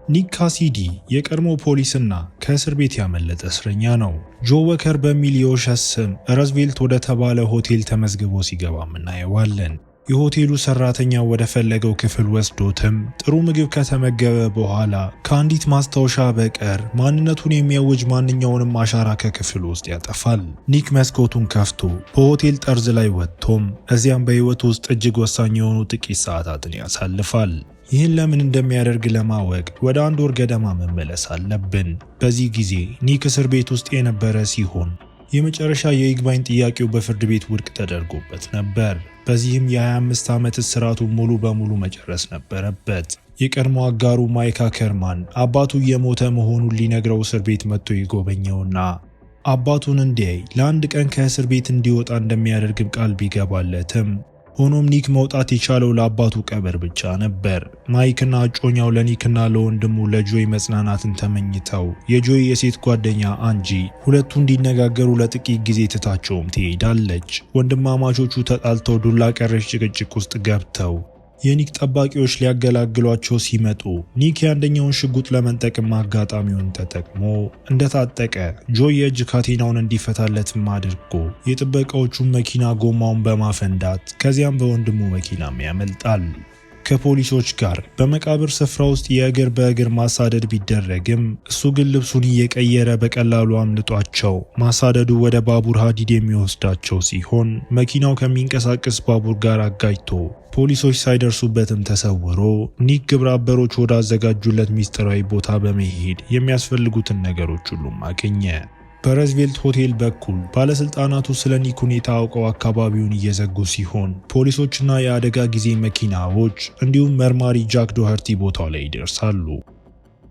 ኒክ ካሲዲ የቀድሞ ፖሊስና ከእስር ቤት ያመለጠ እስረኛ ነው። ጆ ወከር በሚል የውሸት ስም ረዝቬልት ወደ ተባለ ሆቴል ተመዝግቦ ሲገባም እናየዋለን። የሆቴሉ ሰራተኛ ወደ ፈለገው ክፍል ወስዶትም ጥሩ ምግብ ከተመገበ በኋላ ከአንዲት ማስታወሻ በቀር ማንነቱን የሚያውጅ ማንኛውንም አሻራ ከክፍል ውስጥ ያጠፋል። ኒክ መስኮቱን ከፍቶ በሆቴል ጠርዝ ላይ ወጥቶም እዚያም በህይወቱ ውስጥ እጅግ ወሳኝ የሆኑ ጥቂት ሰዓታትን ያሳልፋል። ይህን ለምን እንደሚያደርግ ለማወቅ ወደ 1 ወር ገደማ መመለስ አለብን። በዚህ ጊዜ ኒክ እስር ቤት ውስጥ የነበረ ሲሆን የመጨረሻ የይግባኝ ጥያቄው በፍርድ ቤት ውድቅ ተደርጎበት ነበር። በዚህም የ25 ዓመት እስራቱን ሙሉ በሙሉ መጨረስ ነበረበት። የቀድሞ አጋሩ ማይክ አከርማን አባቱ እየሞተ መሆኑን ሊነግረው እስር ቤት መጥቶ ይጎበኘውና አባቱን እንዲያይ ለአንድ ቀን ከእስር ቤት እንዲወጣ እንደሚያደርግም ቃል ቢገባለትም ሆኖም ኒክ መውጣት የቻለው ለአባቱ ቀብር ብቻ ነበር። ማይክና እጮኛው ለኒክና ለወንድሙ ለጆይ መጽናናትን ተመኝተው የጆይ የሴት ጓደኛ አንጂ ሁለቱ እንዲነጋገሩ ለጥቂት ጊዜ ትታቸውም ትሄዳለች። ወንድማማቾቹ ተጣልተው ዱላ ቀረሽ ጭቅጭቅ ውስጥ ገብተው የኒክ ጠባቂዎች ሊያገላግሏቸው ሲመጡ ኒክ የአንደኛውን ሽጉጥ ለመንጠቅም አጋጣሚውን ተጠቅሞ እንደታጠቀ ጆይ የእጅ ካቴናውን እንዲፈታለትም አድርጎ የጥበቃዎቹን መኪና ጎማውን በማፈንዳት ከዚያም በወንድሙ መኪናም ያመልጣል። ከፖሊሶች ጋር በመቃብር ስፍራ ውስጥ የእግር በእግር ማሳደድ ቢደረግም እሱ ግን ልብሱን እየቀየረ በቀላሉ አምልጧቸው ማሳደዱ ወደ ባቡር ሀዲድ የሚወስዳቸው ሲሆን መኪናው ከሚንቀሳቀስ ባቡር ጋር አጋጭቶ ፖሊሶች ሳይደርሱበትም ተሰውሮ ኒክ ግብረ አበሮች ወዳዘጋጁለት ሚስጥራዊ ቦታ በመሄድ የሚያስፈልጉትን ነገሮች ሁሉም አገኘ። በረዝቬልት ሆቴል በኩል ባለስልጣናቱ ስለ ኒክ ሁኔታ አውቀው አካባቢውን እየዘጉ ሲሆን ፖሊሶችና የአደጋ ጊዜ መኪናዎች እንዲሁም መርማሪ ጃክ ዶኸርቲ ቦታው ላይ ይደርሳሉ።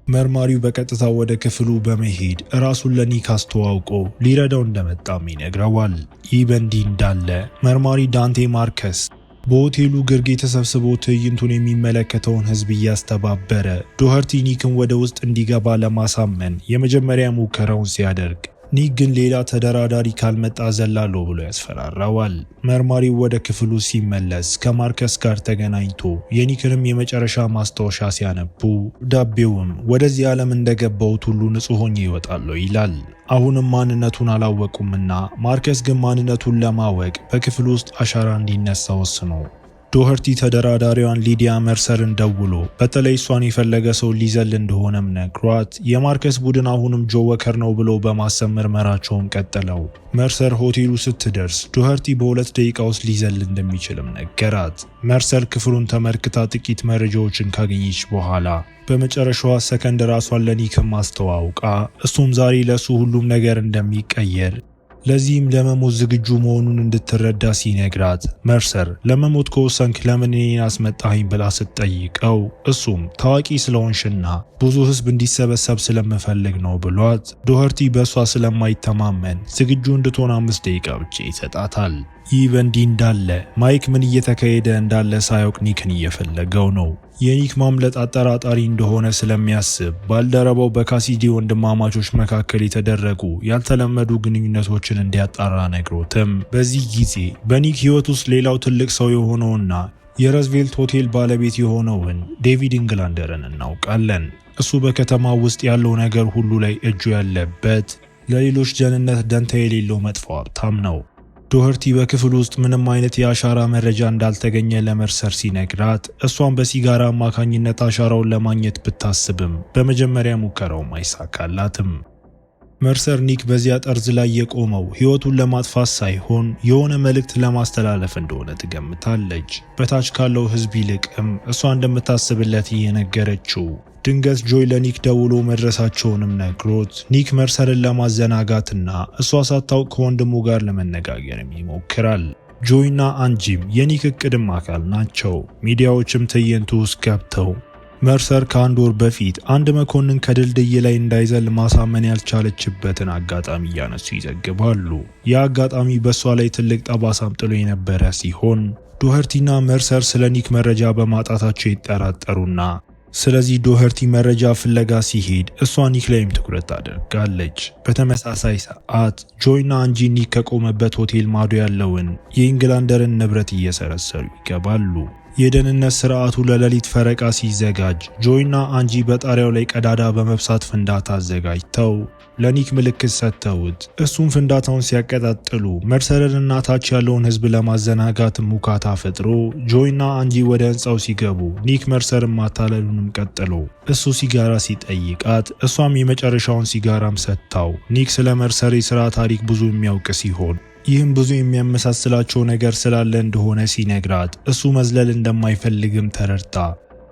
መርማሪው በቀጥታ ወደ ክፍሉ በመሄድ ራሱን ለኒክ አስተዋውቆ ሊረዳው እንደመጣም ይነግረዋል። ይህ በእንዲህ እንዳለ መርማሪ ዳንቴ ማርከስ በሆቴሉ ግርጌ ተሰብስቦ ትዕይንቱን የሚመለከተውን ህዝብ እያስተባበረ ዶኸርቲ ኒክን ወደ ውስጥ እንዲገባ ለማሳመን የመጀመሪያ ሙከራውን ሲያደርግ ኒክ ግን ሌላ ተደራዳሪ ካልመጣ ዘላለሁ ብሎ ያስፈራራዋል። መርማሪው ወደ ክፍሉ ሲመለስ ከማርከስ ጋር ተገናኝቶ የኒክንም የመጨረሻ ማስታወሻ ሲያነቡ ዳቤውም ወደዚህ ዓለም እንደገባሁት ሁሉ ንጹህ ሆኜ ይወጣለሁ ይላል። አሁንም ማንነቱን አላወቁምና ማርከስ ግን ማንነቱን ለማወቅ በክፍሉ ውስጥ አሻራ እንዲነሳ ወስኖ ዶኸርቲ ተደራዳሪዋን ሊዲያ መርሰርን ደውሎ በተለይ እሷን የፈለገ ሰው ሊዘል እንደሆነም ነግሯት የማርከስ ቡድን አሁንም ጆ ወከር ነው ብሎ በማሰብ ምርመራቸውን ቀጠለው። መርሰር ሆቴሉ ስትደርስ ዶኸርቲ በ2 ደቂቃ ውስጥ ሊዘል እንደሚችልም ነገራት። መርሰር ክፍሉን ተመልክታ ጥቂት መረጃዎችን ካገኘች በኋላ በመጨረሻዋ ሰከንድ ራሷን ለኒክም አስተዋውቃ እሱም ዛሬ ለሱ ሁሉም ነገር እንደሚቀየር ለዚህም ለመሞት ዝግጁ መሆኑን እንድትረዳ ሲነግራት መርሰር ለመሞት ከወሰንክ ለምን እኔን አስመጣኸኝ ብላ ስትጠይቀው እሱም ታዋቂ ስለሆንሽና ብዙ ህዝብ እንዲሰበሰብ ስለምፈልግ ነው ብሏት ዶኸርቲ በእሷ ስለማይተማመን ዝግጁ እንድትሆን 5 ደቂቃ ብቻ ይሰጣታል። ይህ በእንዲህ እንዳለ ማይክ ምን እየተካሄደ እንዳለ ሳያውቅ ኒክን እየፈለገው ነው። የኒክ ማምለጥ አጠራጣሪ እንደሆነ ስለሚያስብ ባልደረባው በካሲዲ ወንድማማቾች መካከል የተደረጉ ያልተለመዱ ግንኙነቶችን እንዲያጣራ ነግሮትም በዚህ ጊዜ በኒክ ህይወት ውስጥ ሌላው ትልቅ ሰው የሆነውና የረዝቬልት ሆቴል ባለቤት የሆነውን ዴቪድ ኢንግላንደርን እናውቃለን። እሱ በከተማ ውስጥ ያለው ነገር ሁሉ ላይ እጁ ያለበት ለሌሎች ደህንነት ደንታ የሌለው መጥፎ ሀብታም ነው። ዶኸርቲ በክፍል ውስጥ ምንም አይነት የአሻራ መረጃ እንዳልተገኘ ለመርሰር ሲነግራት እሷን በሲጋራ አማካኝነት አሻራውን ለማግኘት ብታስብም በመጀመሪያ ሙከራውም አይሳካላትም። መርሰር ኒክ በዚያ ጠርዝ ላይ የቆመው ህይወቱን ለማጥፋት ሳይሆን የሆነ መልእክት ለማስተላለፍ እንደሆነ ትገምታለች። በታች ካለው ህዝብ ይልቅም እሷ እንደምታስብለት እየነገረችው ድንገት ጆይ ለኒክ ደውሎ መድረሳቸውንም ነግሮት ኒክ መርሰርን ለማዘናጋትና እሷ ሳታውቅ ከወንድሙ ጋር ለመነጋገርም ይሞክራል። ጆይና አንጂም የኒክ እቅድም አካል ናቸው። ሚዲያዎችም ትዕይንቱ ውስጥ ገብተው መርሰር ከ1 ወር በፊት አንድ መኮንን ከድልድይ ላይ እንዳይዘል ማሳመን ያልቻለችበትን አጋጣሚ እያነሱ ይዘግባሉ። ያ አጋጣሚ በእሷ ላይ ትልቅ ጠባሳም ጥሎ የነበረ ሲሆን ዶኸርቲና መርሰር ስለ ኒክ መረጃ በማጣታቸው ይጠራጠሩና ስለዚህ ዶኸርቲ መረጃ ፍለጋ ሲሄድ እሷ ኒክ ላይም ትኩረት ታደርጋለች። በተመሳሳይ ሰዓት ጆይና አንጂ ኒክ ከቆመበት ሆቴል ማዶ ያለውን የኢንግላንደርን ንብረት እየሰረሰሩ ይገባሉ። የደህንነት ስርዓቱ ለሌሊት ፈረቃ ሲዘጋጅ ጆይና አንጂ በጣሪያው ላይ ቀዳዳ በመብሳት ፍንዳታ አዘጋጅተው ለኒክ ምልክት ሰጥተውት እሱም ፍንዳታውን ሲያቀጣጥሉ መርሰርንና ታች ያለውን ህዝብ ለማዘናጋት ሙካታ ፈጥሮ ጆይና አንጂ ወደ ህንፃው ሲገቡ ኒክ መርሰርን ማታለሉንም ቀጥሎ እሱ ሲጋራ ሲጠይቃት እሷም የመጨረሻውን ሲጋራም ሰጥታው ኒክ ስለ መርሰር የሥራ ታሪክ ብዙ የሚያውቅ ሲሆን ይህም ብዙ የሚያመሳስላቸው ነገር ስላለ እንደሆነ ሲነግራት እሱ መዝለል እንደማይፈልግም ተረድታ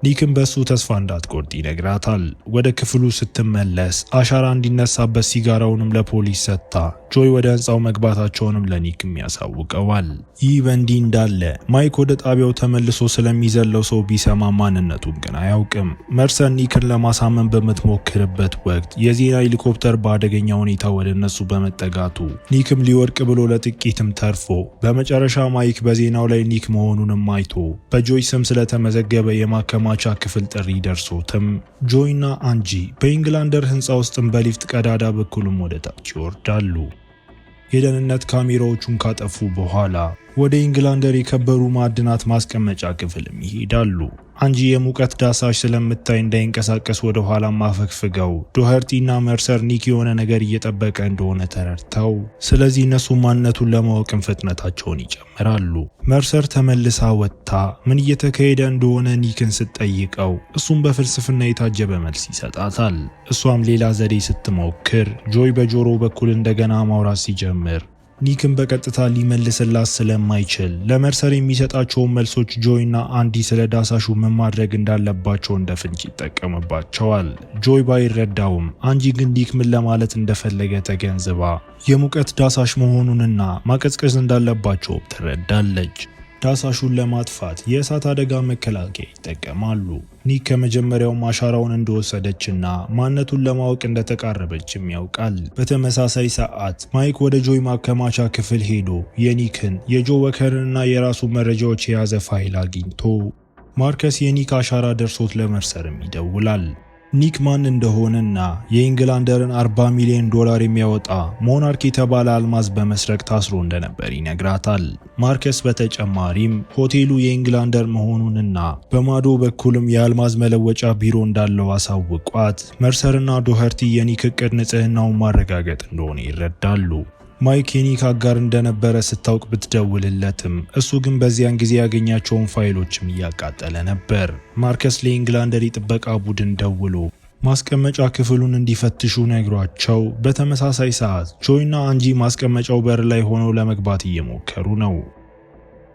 ኒክም በሱ ተስፋ እንዳትቆርጥ ይነግራታል። ወደ ክፍሉ ስትመለስ አሻራ እንዲነሳበት ሲጋራውንም ለፖሊስ ሰጥታ ጆይ ወደ ህንፃው መግባታቸውንም ለኒክም ያሳውቀዋል። ይህ በእንዲህ እንዳለ ማይክ ወደ ጣቢያው ተመልሶ ስለሚዘለው ሰው ቢሰማ ማንነቱን ግን አያውቅም። መርሰር ኒክን ለማሳመን በምትሞክርበት ወቅት የዜና ሄሊኮፕተር በአደገኛ ሁኔታ ወደ እነሱ በመጠጋቱ ኒክም ሊወድቅ ብሎ ለጥቂትም ተርፎ በመጨረሻ ማይክ በዜናው ላይ ኒክ መሆኑንም አይቶ በጆይ ስም ስለተመዘገበ የማከማቻ ክፍል ጥሪ ደርሶትም ጆይና አንጂ በኢንግላንደር ህንፃ ውስጥም በሊፍት ቀዳዳ በኩልም ወደ ታች ይወርዳሉ። የደህንነት ካሜራዎቹን ካጠፉ በኋላ ወደ ኢንግላንደር የከበሩ ማዕድናት ማስቀመጫ ክፍልም ይሄዳሉ። አንጂ የሙቀት ዳሳሽ ስለምታይ እንዳይንቀሳቀስ ወደ ኋላ ማፈግፍገው ዶኸርቲና መርሰር ኒክ የሆነ ነገር እየጠበቀ እንደሆነ ተረድተው ስለዚህ እነሱ ማንነቱን ለማወቅም ፍጥነታቸውን ይጨምራሉ። መርሰር ተመልሳ ወጥታ ምን እየተካሄደ እንደሆነ ኒክን ስትጠይቀው እሱም በፍልስፍና የታጀበ መልስ ይሰጣታል። እሷም ሌላ ዘዴ ስትሞክር ጆይ በጆሮ በኩል እንደገና ማውራት ሲጀምር ኒክን በቀጥታ ሊመልስላት ስለማይችል ለመርሰር የሚሰጣቸውን መልሶች ጆይና አንዲ ስለ ዳሳሹ ምን ማድረግ እንዳለባቸው እንደ ፍንጭ ይጠቀምባቸዋል። ጆይ ባይረዳውም አንጂ ግን ኒክ ምን ለማለት እንደፈለገ ተገንዝባ የሙቀት ዳሳሽ መሆኑንና ማቀዝቀዝ እንዳለባቸው ትረዳለች። ዳሳሹን ለማጥፋት የእሳት አደጋ መከላከያ ይጠቀማሉ። ኒክ ከመጀመሪያው አሻራውን እንደወሰደችና ማንነቱን ለማወቅ እንደተቃረበችም ያውቃል። በተመሳሳይ ሰዓት ማይክ ወደ ጆይ ማከማቻ ክፍል ሄዶ የኒክን የጆ ወከርንና የራሱ መረጃዎች የያዘ ፋይል አግኝቶ ማርከስ የኒክ አሻራ ደርሶት ለመርሰርም ይደውላል። ኒክ ማን እንደሆነና የኢንግላንደርን $40 ሚሊዮን የሚያወጣ ሞናርክ የተባለ አልማዝ በመስረቅ ታስሮ እንደነበር ይነግራታል። ማርከስ በተጨማሪም ሆቴሉ የኢንግላንደር መሆኑንና በማዶ በኩልም የአልማዝ መለወጫ ቢሮ እንዳለው አሳውቋት መርሰርና ዶኸርቲ የኒክ እቅድ ንጽህናውን ማረጋገጥ እንደሆነ ይረዳሉ። ማይክ የኒክ አጋር እንደነበረ ስታውቅ ብትደውልለትም እሱ ግን በዚያን ጊዜ ያገኛቸውን ፋይሎችም እያቃጠለ ነበር። ማርከስ ለኢንግላንደር የጥበቃ ቡድን ደውሎ ማስቀመጫ ክፍሉን እንዲፈትሹ ነግሯቸው በተመሳሳይ ሰዓት ጆይና አንጂ ማስቀመጫው በር ላይ ሆነው ለመግባት እየሞከሩ ነው።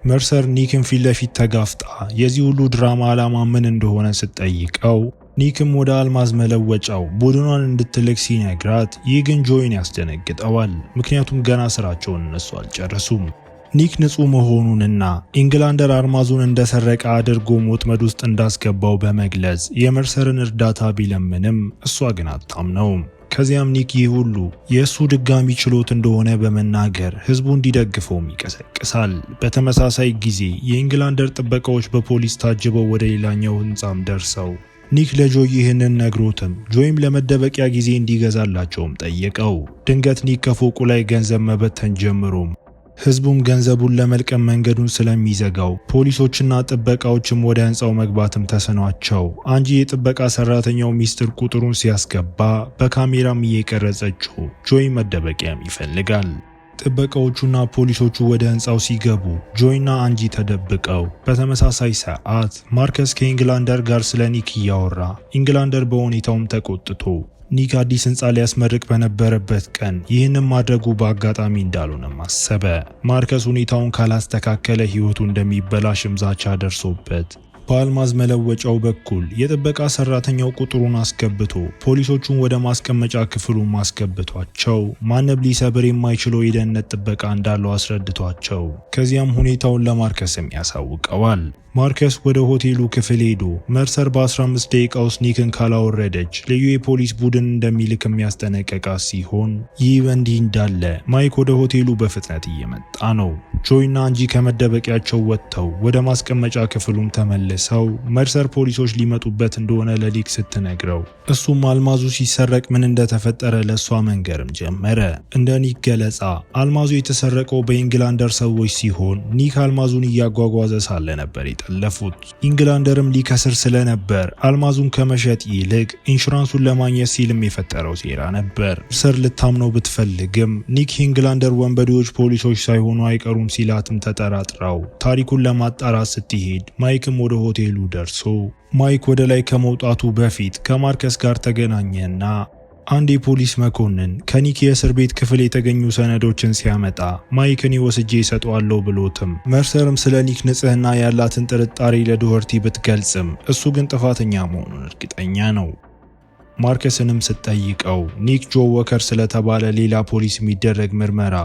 መርሰር ኒክን ፊት ለፊት ተጋፍጣ የዚህ ሁሉ ድራማ ዓላማ ምን እንደሆነ ስትጠይቀው ኒክም ወደ አልማዝ መለወጫው ቡድኗን እንድትልክ ሲነግራት ይህ ግን ጆይን ያስደነግጠዋል። ምክንያቱም ገና ስራቸውን እነሱ አልጨረሱም። ኒክ ንጹህ መሆኑንና ኢንግላንደር አልማዙን እንደሰረቀ አድርጎ ወጥመድ ውስጥ እንዳስገባው በመግለጽ የመርሰርን እርዳታ ቢለምንም እሷ ግን አታምነውም። ከዚያም ኒክ ይህ ሁሉ የእሱ ድጋሚ ችሎት እንደሆነ በመናገር ህዝቡ እንዲደግፈውም ይቀሰቅሳል። በተመሳሳይ ጊዜ የኢንግላንደር ጥበቃዎች በፖሊስ ታጅበው ወደ ሌላኛው ህንፃም ደርሰው ኒክ ለጆይ ይህንን ነግሮትም ጆይም ለመደበቂያ ጊዜ እንዲገዛላቸውም ጠየቀው። ድንገት ኒክ ከፎቁ ላይ ገንዘብ መበተን ጀምሮም ህዝቡም ገንዘቡን ለመልቀም መንገዱን ስለሚዘጋው ፖሊሶችና ጥበቃዎችም ወደ ህንፃው መግባትም ተስኗቸው አንጂ የጥበቃ ሰራተኛው ሚስጥር ቁጥሩን ሲያስገባ በካሜራም እየቀረጸችው ጆይ መደበቂያም ይፈልጋል። ጥበቃዎቹና ፖሊሶቹ ወደ ህንፃው ሲገቡ ጆይና አንጂ ተደብቀው በተመሳሳይ ሰዓት ማርከስ ከኢንግላንደር ጋር ስለ ኒክ እያወራ ኢንግላንደር በሁኔታውም ተቆጥቶ ኒክ አዲስ ህንፃ ሊያስመርቅ በነበረበት ቀን ይህንን ማድረጉ በአጋጣሚ እንዳልሆነም አሰበ። ማርከስ ሁኔታውን ካላስተካከለ ህይወቱ እንደሚበላሽም ዛቻ ደርሶበት በአልማዝ መለወጫው በኩል የጥበቃ ሰራተኛው ቁጥሩን አስገብቶ ፖሊሶቹን ወደ ማስቀመጫ ክፍሉ ማስገብቷቸው ማነብ ሊሰብር የማይችለው የደህንነት ጥበቃ እንዳለው አስረድቷቸው ከዚያም ሁኔታውን ለማርከስም ያሳውቀዋል። ማርከስ ወደ ሆቴሉ ክፍል ሄዶ መርሰር በ15 ደቂቃ ውስጥ ኒክን ካላወረደች ልዩ የፖሊስ ቡድን እንደሚልክ የሚያስጠነቅቃት ሲሆን ይህ በእንዲህ እንዳለ ማይክ ወደ ሆቴሉ በፍጥነት እየመጣ ነው። ጆይና አንጂ ከመደበቂያቸው ወጥተው ወደ ማስቀመጫ ክፍሉም ተመልሰው መርሰር ፖሊሶች ሊመጡበት እንደሆነ ለኒክ ስትነግረው እሱም አልማዙ ሲሰረቅ ምን እንደተፈጠረ ለሷ መንገርም ጀመረ። እንደ ኒክ ገለጻ አልማዙ የተሰረቀው በኢንግላንደር ሰዎች ሲሆን ኒክ አልማዙን እያጓጓዘ ሳለ ነበር ጠለፉት። ኢንግላንደርም ሊከስር ስለነበር አልማዙን ከመሸጥ ይልቅ ኢንሹራንሱን ለማግኘት ሲልም የፈጠረው ሴራ ነበር። መርሰር ልታምነው ብትፈልግም ኒክ ኢንግላንደር ወንበዴዎች ፖሊሶች ሳይሆኑ አይቀሩም ሲላትም ተጠራጥራው ታሪኩን ለማጣራት ስትሄድ ማይክም ወደ ሆቴሉ ደርሶ ማይክ ወደ ላይ ከመውጣቱ በፊት ከማርከስ ጋር ተገናኘና አንድ የፖሊስ መኮንን ከኒክ የእስር ቤት ክፍል የተገኙ ሰነዶችን ሲያመጣ ማይክን ወስጄ ይሰጠዋለሁ ብሎትም መርሰርም ስለ ኒክ ንጽህና ያላትን ጥርጣሬ ለዶኸርቲ ብትገልጽም እሱ ግን ጥፋተኛ መሆኑን እርግጠኛ ነው። ማርከስንም ስትጠይቀው ኒክ ጆ ወከር ስለተባለ ሌላ ፖሊስ የሚደረግ ምርመራ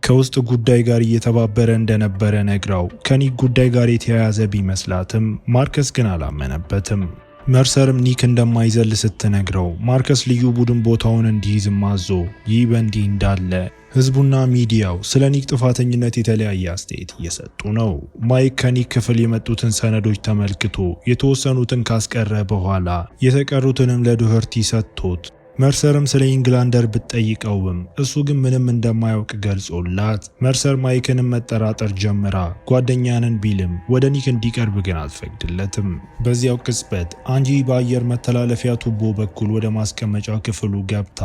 ከውስጥ ጉዳይ ጋር እየተባበረ እንደነበረ ነግራው ከኒክ ጉዳይ ጋር የተያያዘ ቢመስላትም ማርከስ ግን አላመነበትም። መርሰርም ኒክ እንደማይዘል ስትነግረው ማርከስ ልዩ ቡድን ቦታውን እንዲይዝም አዞ ይህ በእንዲህ እንዳለ ህዝቡና ሚዲያው ስለ ኒክ ጥፋተኝነት የተለያየ አስተያየት እየሰጡ ነው። ማይክ ከኒክ ክፍል የመጡትን ሰነዶች ተመልክቶ የተወሰኑትን ካስቀረ በኋላ የተቀሩትንም ለዶኸርቲ ሰጥቶት መርሰርም ስለ ኢንግላንደር ብትጠይቀውም እሱ ግን ምንም እንደማያውቅ ገልጾላት መርሰር ማይክንም መጠራጠር ጀምራ ጓደኛንን ቢልም ወደ ኒክ እንዲቀርብ ግን አትፈቅድለትም። በዚያው ቅጽበት አንጂ በአየር መተላለፊያ ቱቦ በኩል ወደ ማስቀመጫ ክፍሉ ገብታ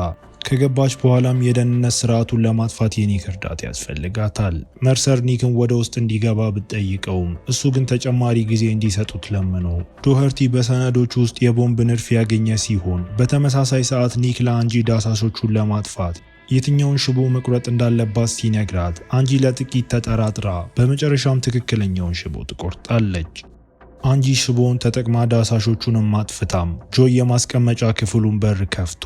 ከገባች በኋላም የደህንነት ስርዓቱን ለማጥፋት የኒክ እርዳታ ያስፈልጋታል። መርሰር ኒክን ወደ ውስጥ እንዲገባ ብትጠይቀውም እሱ ግን ተጨማሪ ጊዜ እንዲሰጡት ለምኖ ዶኸርቲ በሰነዶች ውስጥ የቦምብ ንድፍ ያገኘ ሲሆን በተመሳሳይ ሰዓት ኒክ ለአንጂ ዳሳሾቹን ለማጥፋት የትኛውን ሽቦ መቁረጥ እንዳለባት ሲነግራት አንጂ ለጥቂት ተጠራጥራ በመጨረሻም ትክክለኛውን ሽቦ ትቆርጣለች። አንጂ ሽቦውን ተጠቅማ ዳሳሾቹንም ማጥፍታም ጆይ የማስቀመጫ ክፍሉን በር ከፍቶ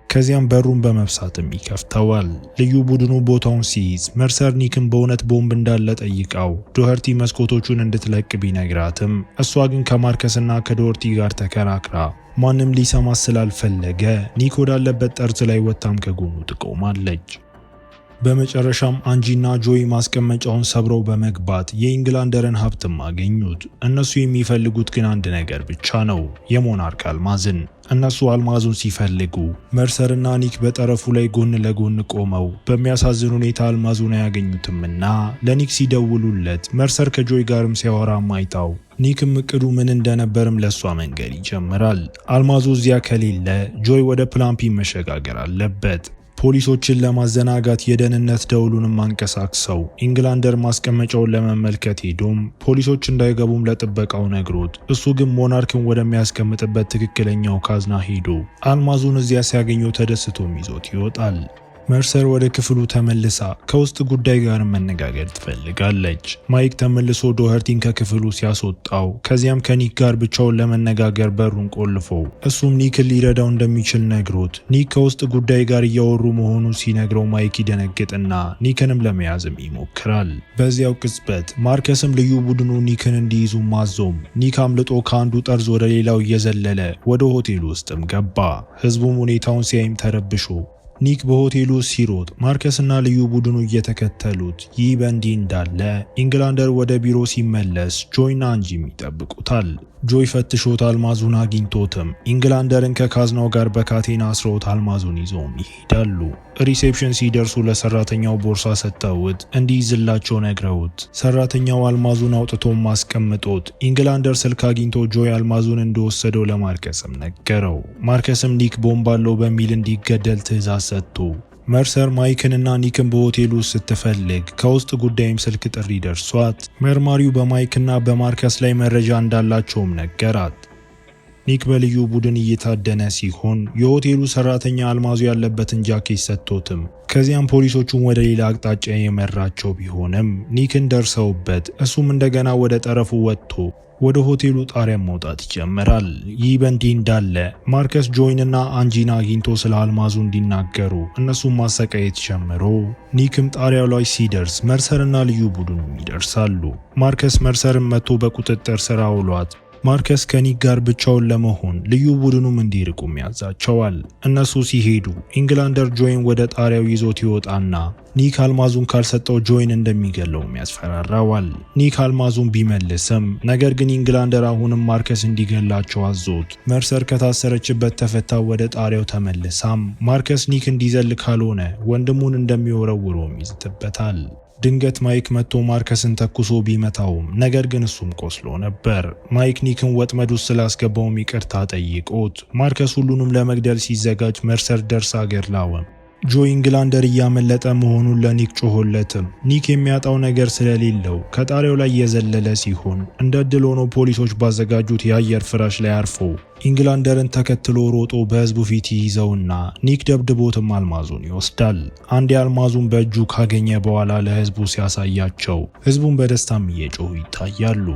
ከዚያም በሩን በመብሳትም ይከፍተዋል። ልዩ ቡድኑ ቦታውን ሲይዝ መርሰር ኒክን በእውነት ቦምብ እንዳለ ጠይቃው ዶኸርቲ መስኮቶቹን እንድትለቅ ቢነግራትም እሷ ግን ከማርከስና ከዶኸርቲ ጋር ተከራክራ ማንም ሊሰማ ስላልፈለገ ኒክ ወዳለበት ጠርዝ ላይ ወጣም ከጎኑ ትቆማለች። በመጨረሻም አንጂና ጆይ ማስቀመጫውን ሰብረው በመግባት የኢንግላንደርን ሀብትም አገኙት። እነሱ የሚፈልጉት ግን አንድ ነገር ብቻ ነው፣ የሞናርክ አልማዝን። እነሱ አልማዙን ሲፈልጉ መርሰርና ኒክ በጠረፉ ላይ ጎን ለጎን ቆመው በሚያሳዝን ሁኔታ አልማዙን አያገኙትምና ለኒክ ሲደውሉለት መርሰር ከጆይ ጋርም ሲያወራ ማይታው ኒክም እቅዱ ምን እንደነበርም ለሷ መንገድ ይጀምራል። አልማዙ እዚያ ከሌለ ጆይ ወደ ፕላን ፒ መሸጋገር አለበት። ፖሊሶችን ለማዘናጋት የደህንነት ደውሉንም አንቀሳቅሰው ኢንግላንደር ማስቀመጫውን ለመመልከት ሄዶም ፖሊሶች እንዳይገቡም ለጥበቃው ነግሮት እሱ ግን ሞናርክን ወደሚያስቀምጥበት ትክክለኛው ካዝና ሄዶ አልማዙን እዚያ ሲያገኘው ተደስቶም ይዞት ይወጣል። መርሰር ወደ ክፍሉ ተመልሳ ከውስጥ ጉዳይ ጋር መነጋገር ትፈልጋለች። ማይክ ተመልሶ ዶኸርቲን ከክፍሉ ሲያስወጣው ከዚያም ከኒክ ጋር ብቻውን ለመነጋገር በሩን ቆልፎ እሱም ኒክን ሊረዳው እንደሚችል ነግሮት ኒክ ከውስጥ ጉዳይ ጋር እያወሩ መሆኑን ሲነግረው ማይክ ይደነግጥና ኒክንም ለመያዝም ይሞክራል። በዚያው ቅጽበት ማርከስም ልዩ ቡድኑ ኒክን እንዲይዙ ማዞም ኒክ አምልጦ ከአንዱ ጠርዝ ወደ ሌላው እየዘለለ ወደ ሆቴሉ ውስጥም ገባ። ህዝቡም ሁኔታውን ሲያይም ተረብሾ ኒክ በሆቴሉ ሲሮጥ ማርከስና ልዩ ቡድኑ እየተከተሉት ይህ በእንዲህ እንዳለ ኢንግላንደር ወደ ቢሮ ሲመለስ ጆይና አንጂም ይጠብቁታል። ጆይ ፈትሾት አልማዙን አግኝቶትም ኢንግላንደርን ከካዝናው ጋር በካቴና አስረውት አልማዙን ይዘውም ይሄዳሉ። ሪሴፕሽን ሲደርሱ ለሰራተኛው ቦርሳ ሰጥተውት እንዲይዝላቸው ነግረውት ሰራተኛው አልማዙን አውጥቶም ማስቀምጦት ኢንግላንደር ስልክ አግኝቶ ጆይ አልማዙን እንደወሰደው ለማርከስም ነገረው። ማርከስም ኒክ ቦምብ አለው በሚል እንዲገደል ትዕዛዝ ሰጥቶ መርሰር ማይክንና ኒክን በሆቴሉ ስትፈልግ ከውስጥ ጉዳይም ስልክ ጥሪ ደርሷት መርማሪው በማይክና በማርከስ ላይ መረጃ እንዳላቸውም ነገራት። ኒክ በልዩ ቡድን እየታደነ ሲሆን የሆቴሉ ሰራተኛ አልማዙ ያለበትን ጃኬት ሰጥቶትም ከዚያም ፖሊሶቹን ወደ ሌላ አቅጣጫ የመራቸው ቢሆንም ኒክን ደርሰውበት እሱም እንደገና ወደ ጠረፉ ወጥቶ ወደ ሆቴሉ ጣሪያ መውጣት ይጀምራል። ይህ በእንዲህ እንዳለ ማርከስ ጆይንና አንጂን አግኝቶ ስለ አልማዙ እንዲናገሩ እነሱን ማሰቃየት ጀምሮ ኒክም ጣሪያው ላይ ሲደርስ መርሰርና ልዩ ቡድኑ ይደርሳሉ። ማርከስ መርሰርን መቶ በቁጥጥር ስር አውሏት ማርከስ ከኒክ ጋር ብቻውን ለመሆን ልዩ ቡድኑም እንዲርቁም ያዛቸዋል። እነሱ ሲሄዱ ኢንግላንደር ጆይን ወደ ጣሪያው ይዞት ይወጣና ኒክ አልማዙን ካልሰጠው ጆይን እንደሚገለውም ያስፈራራዋል። ኒክ አልማዙን ቢመልስም ነገር ግን ኢንግላንደር አሁንም ማርከስ እንዲገላቸው አዞት መርሰር ከታሰረችበት ተፈታ ወደ ጣሪያው ተመልሳም ማርከስ ኒክ እንዲዘል ካልሆነ ወንድሙን እንደሚወረውረውም ይዝትበታል። ድንገት ማይክ መጥቶ ማርከስን ተኩሶ ቢመታውም ነገር ግን እሱም ቆስሎ ነበር። ማይክ ኒክን ወጥመድ ውስጥ ስላስገባውም ይቅርታ ጠይቆት ማርከስ ሁሉንም ለመግደል ሲዘጋጅ መርሰር ደርሳ ገድላውም ጆ ኢንግላንደር እያመለጠ መሆኑን ለኒክ ጮሆለትም ኒክ የሚያጣው ነገር ስለሌለው ከጣሪያው ላይ የዘለለ ሲሆን እንደ ዕድል ሆኖ ፖሊሶች ባዘጋጁት የአየር ፍራሽ ላይ አርፎ ኢንግላንደርን ተከትሎ ሮጦ በህዝቡ ፊት ይይዘውና ኒክ ደብድቦትም አልማዙን ይወስዳል። አንድ አልማዙን በእጁ ካገኘ በኋላ ለህዝቡ ሲያሳያቸው ህዝቡን በደስታም እየጮሁ ይታያሉ።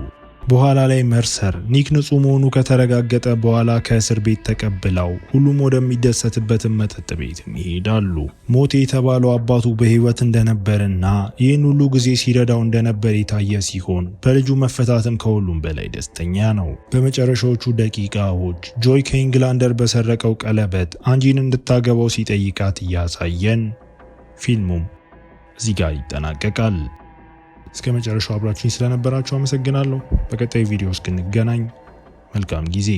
በኋላ ላይ መርሰር ኒክ ንጹህ መሆኑ ከተረጋገጠ በኋላ ከእስር ቤት ተቀብለው ሁሉም ወደሚደሰትበት መጠጥ ቤት ይሄዳሉ። ሞቴ የተባለው አባቱ በህይወት እንደነበርና ይህን ሁሉ ጊዜ ሲረዳው እንደነበር የታየ ሲሆን በልጁ መፈታትም ከሁሉም በላይ ደስተኛ ነው። በመጨረሻዎቹ ደቂቃዎች ጆይ ከኢንግላንደር በሰረቀው ቀለበት አንጂን እንድታገባው ሲጠይቃት እያሳየን ፊልሙም እዚህ ጋር ይጠናቀቃል። እስከ መጨረሻው አብራችሁኝ ስለነበራችሁ አመሰግናለሁ። በቀጣይ ቪዲዮ እስክንገናኝ መልካም ጊዜ